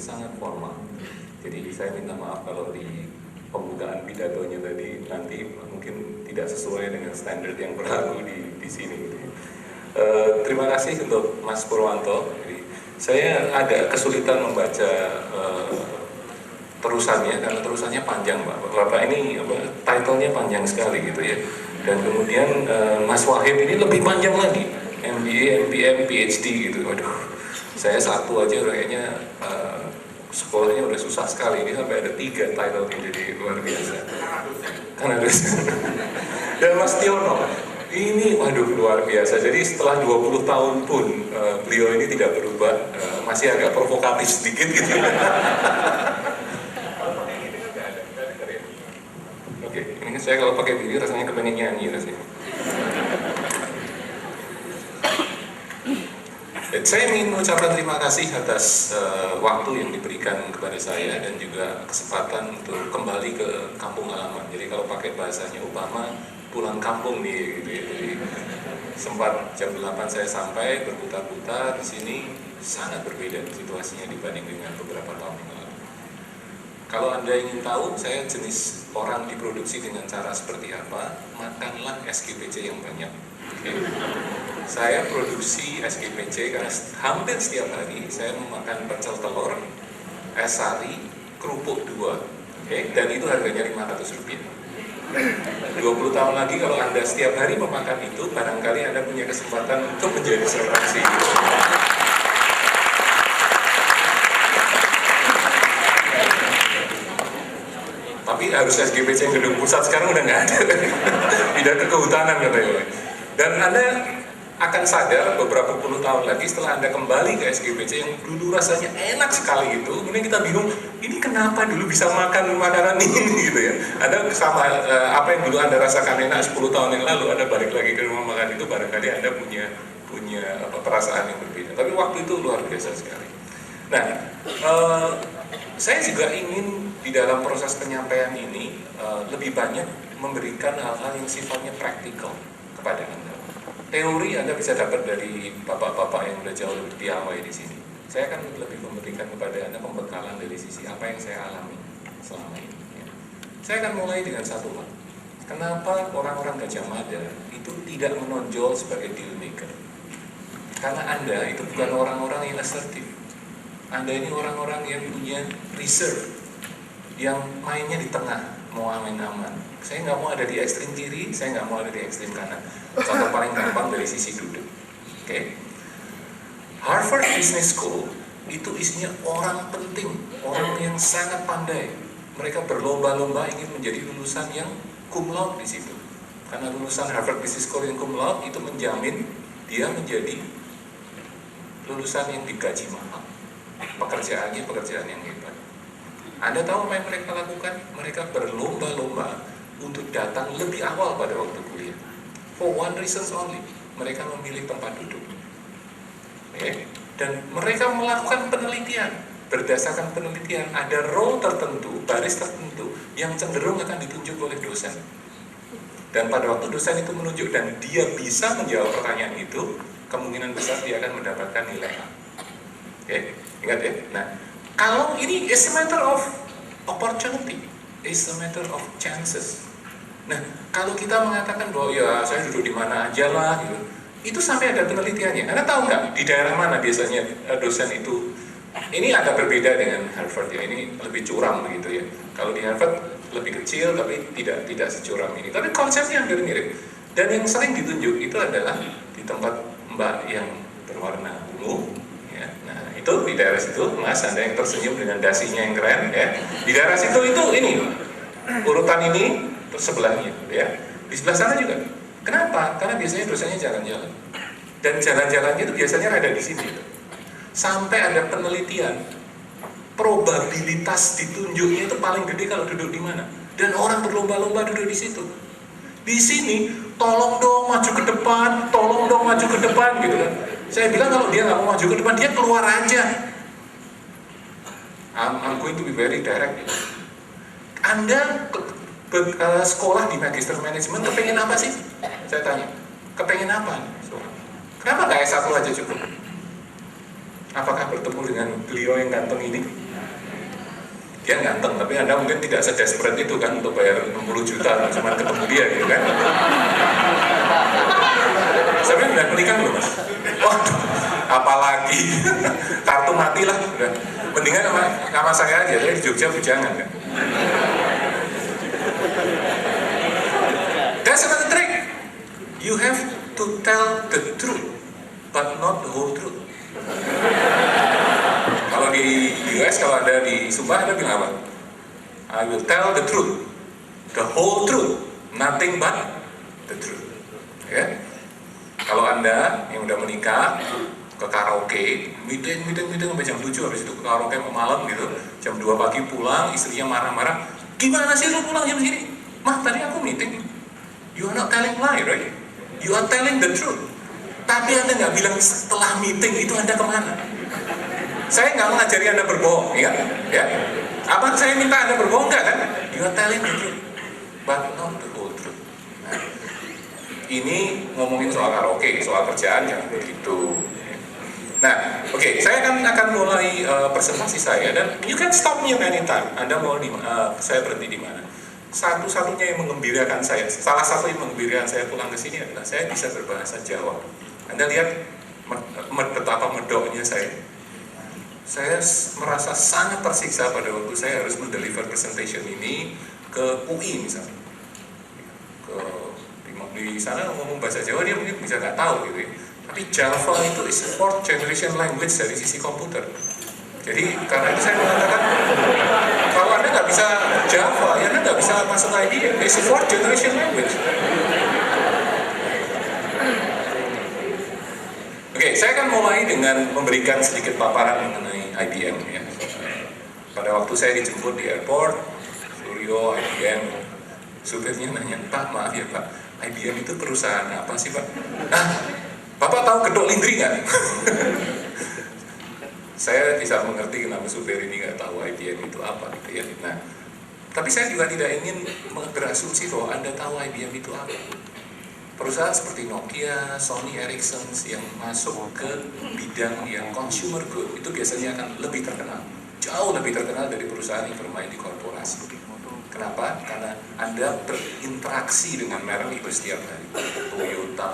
sangat formal. Jadi saya minta maaf kalau di pembukaan pidatonya tadi nanti mungkin tidak sesuai dengan standar yang berlaku di sini. Gitu. Terima kasih untuk Mas Purwanto. Jadi, saya ada kesulitan membaca terusannya karena terusannya panjang, Pak. Bapak ini title-nya panjang sekali gitu ya. Dan kemudian Mas Wahid ini lebih panjang lagi, MBA, MPM, PhD gitu. Waduh, saya satu aja udah kayaknya sekolahnya udah susah sekali. Ini sampai ada 3 title ini, jadi luar biasa. Karena dan Mas Tiono ini waduh luar biasa. Jadi setelah 20 tahun pun beliau ini tidak berubah, masih agak provokatif sedikit gitu. Oke, ini saya kalau pakai diri rasanya kepengen nyanyi rasanya. Saya ingin mengucapkan terima kasih atas waktu yang diberikan kepada saya dan juga kesempatan untuk kembali ke kampung halaman. Jadi kalau pakai bahasanya Obama, pulang kampung nih gitu ya. Jadi sempat jam 8 saya sampai berputar-putar di sini, sangat berbeda situasinya dibanding dengan beberapa tahun yang lalu. Kalau Anda ingin tahu saya jenis orang diproduksi dengan cara seperti apa, makanlah SGPC yang banyak. Okay. Saya produksi SGPC karena hampir setiap hari saya memakan pecel telur, es sari, kerupuk 2, okay? Dan itu harganya Rp500. 20 tahun lagi kalau Anda setiap hari memakan itu, barangkali Anda punya kesempatan untuk menjadi seorang CEO. Tapi harus SGPC yang gedung pusat, sekarang udah nggak ada. Tidak ke kehutanan katanya. Dan Anda akan sadar beberapa puluh tahun lagi setelah Anda kembali ke SGPC yang dulu rasanya enak sekali itu, kemudian kita bingung, ini kenapa dulu bisa makan makanan ini gitu ya. Anda sama apa yang dulu Anda rasakan enak 10 tahun yang lalu, Anda balik lagi ke rumah makan itu, barangkali Anda punya perasaan yang berbeda. Tapi waktu itu luar biasa sekali. Nah, saya juga ingin di dalam proses penyampaian ini lebih banyak memberikan hal-hal yang sifatnya praktikal kepada Anda. Teori Anda bisa dapat dari bapak-bapak yang sudah jauh lebih piawai di sini. Saya akan lebih memberikan kepada Anda pembekalan dari sisi apa yang saya alami selama ini. Saya akan mulai dengan satu hal. Kenapa orang-orang Gajah Mada itu tidak menonjol sebagai deal maker? Karena Anda itu bukan orang-orang yang asertif. Anda ini orang-orang yang punya reserve, yang mainnya di tengah, mau aman-aman. Saya nggak mau ada di ekstrim kiri, saya nggak mau ada di ekstrim kanan. Contoh paling gampang dari sisi duduk. Okay? Harvard Business School itu isinya orang penting, orang yang sangat pandai. Mereka berlomba-lomba ingin menjadi lulusan yang cum laude di situ. Karena lulusan Harvard Business School yang cum laude itu menjamin dia menjadi lulusan yang digaji mahal. Pekerjaannya pekerjaan yang hebat. Anda tahu apa yang mereka lakukan? Mereka berlomba-lomba untuk datang lebih awal pada waktu kuliah. For one reason only, mereka memilih tempat duduk. Okay? Dan mereka melakukan penelitian. Berdasarkan penelitian, ada role tertentu, baris tertentu yang cenderung akan ditunjuk oleh dosen. Dan pada waktu dosen itu menunjuk dan dia bisa menjawab pertanyaan itu, kemungkinan besar dia akan mendapatkan nilai A. Okay? Ingat ya? Nah, kalau ini is a matter of opportunity, is a matter of chances. Nah, kalau kita mengatakan bahwa ya saya duduk di mana aja lah, gitu, itu sampai ada penelitiannya. Anda tahu nggak di daerah mana biasanya dosen itu? Ini agak berbeda dengan Harvard ya. Ini lebih curam begitu ya. Kalau di Harvard lebih kecil, tapi tidak securam ini. Tapi konsepnya hampir mirip. Dan yang sering ditunjuk itu adalah di tempat mbak yang berwarna ungu. Nah, itu di daerah situ, Mas, Anda yang tersenyum dengan dasinya yang keren, ya. Di daerah situ itu ini urutan ini terus sebelahnya, ya. Di sebelah sana juga. Kenapa? Karena biasanya dosennya jalan-jalan, dan jalan-jalannya itu biasanya ada di sini. Sampai ada penelitian, probabilitas ditunjuknya itu paling gede kalau duduk di mana. Dan orang berlomba-lomba duduk di situ. Di sini, tolong dong maju ke depan, tolong dong maju ke depan, gitu kan. Saya bilang kalau dia nggak mau maju ke depan, dia keluar aja. I'm going to be very direct. Anda sekolah di Magister Management, kepengen apa sih? Saya tanya, kepengen apa? Kenapa nggak S1 aja cukup? Apakah bertemu dengan beliau yang ganteng ini? Dia ganteng, tapi Anda mungkin tidak se-desperate itu kan untuk bayar 60 juta cuma ketemu dia gitu kan. Sampai udah menikah belum Mas? Waduh, apalagi kartu mati lah udah. Mendingan sama saya aja, saya di Jogja bujangan kan. That's another trick. You have to tell the truth, but not the whole truth. Kalau di US, kalau ada di Sumba, ada bilang apa? I will tell the truth, the whole truth, nothing but the truth. Ya? Kalau Anda yang udah menikah ke karaoke, meeting sampai jam 7, habis itu ke karaoke malam gitu, jam 2 pagi pulang, istrinya marah-marah, gimana sih lu pulang jam segini? Mah, tadi aku meeting. You are not telling lie, right? You are telling the truth. Tapi Anda nggak bilang setelah meeting itu Anda kemana? Saya nggak mengajari Anda berbohong, ya? Apa saya minta Anda berbohong nggak kan? You are telling the truth, but not the whole truth. Nah, ini ngomongin soal karaoke, soal kerjaan yang begitu. Nah, oke, saya akan mulai presentasi saya dan you can stop me anytime. Anda mau saya berhenti di mana? Satu-satunya yang mengembirakan saya, salah satu yang mengembirakan saya pulang ke sini adalah saya bisa berbahasa Jawa. Anda lihat betapa medoknya saya. Saya merasa sangat tersiksa pada waktu saya harus mendeliver presentation ini ke UI misalnya. Di sana ngomong bahasa Jawa dia mungkin bisa nggak tahu gitu ya. Tapi Java itu is a fourth generation language dari sisi komputer. Jadi karena itu saya mengatakan kalau Anda nggak bisa Java, ya Anda nggak bisa masuk IBM. It's a fourth generation language. Oke, saya akan mulai dengan memberikan sedikit paparan mengenai IBM ya. Pada waktu saya dijemput di airport, Suryo, IBM, supirnya nanya, Pak, maaf ya Pak, IBM itu perusahaan apa sih Pak? Bapak tahu Gedok Lindri nggak? Saya bisa mengerti kenapa supir ini nggak tahu IBM itu apa gitu ya. Nah, tapi saya juga tidak ingin berasumsi bahwa Anda tahu IBM itu apa. Perusahaan seperti Nokia, Sony Ericsson yang masuk ke bidang yang consumer good itu biasanya akan lebih terkenal, jauh lebih terkenal dari perusahaan yang bermain di korporasi. Kenapa? Karena Anda berinteraksi dengan merek itu setiap hari. Toyota,